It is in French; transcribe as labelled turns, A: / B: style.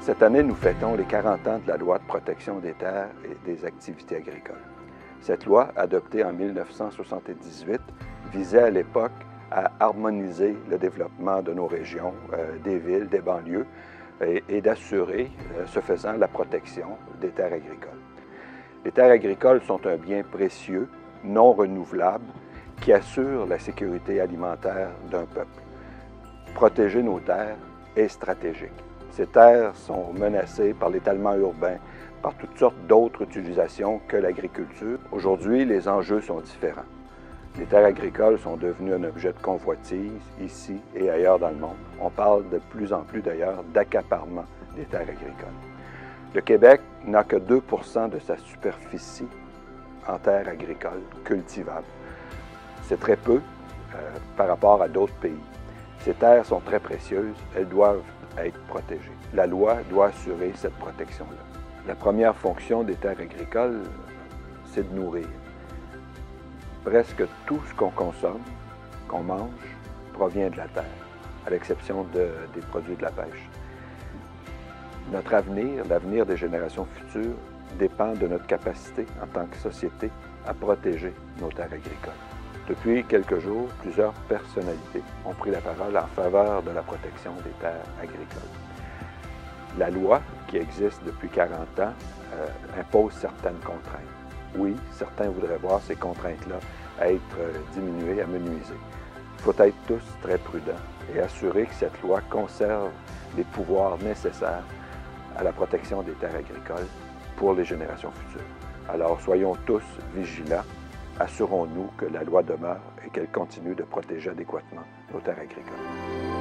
A: Cette année, nous fêtons les 40 ans de la loi de protection des terres et des activités agricoles. Cette loi, adoptée en 1978, visait à l'époque à harmoniser le développement de nos régions, des villes, des banlieues, et d'assurer, ce faisant, la protection des terres agricoles. Les terres agricoles sont un bien précieux, non renouvelable, qui assure la sécurité alimentaire d'un peuple. Protéger nos terres est stratégique. Ces terres sont menacées par l'étalement urbain, par toutes sortes d'autres utilisations que l'agriculture. Aujourd'hui, les enjeux sont différents. Les terres agricoles sont devenues un objet de convoitise, ici et ailleurs dans le monde. On parle de plus en plus d'ailleurs d'accaparement des terres agricoles. Le Québec n'a que 2 % de sa superficie en terres agricoles cultivables. C'est très peu par rapport à d'autres pays. Ces terres sont très précieuses, elles doivent être protégées. La loi doit assurer cette protection-là. La première fonction des terres agricoles, c'est de nourrir. Presque tout ce qu'on consomme, qu'on mange, provient de la terre, à l'exception des produits de la pêche. Notre avenir, l'avenir des générations futures, dépend de notre capacité en tant que société à protéger nos terres agricoles. Depuis quelques jours, plusieurs personnalités ont pris la parole en faveur de la protection des terres agricoles. La loi, qui existe depuis 40 ans, impose certaines contraintes. Oui, certains voudraient voir ces contraintes-là être diminuées, amenuisées. Il faut être tous très prudents et assurer que cette loi conserve les pouvoirs nécessaires à la protection des terres agricoles pour les générations futures. Alors, soyons tous vigilants. Assurons-nous que la loi demeure et qu'elle continue de protéger adéquatement nos terres agricoles.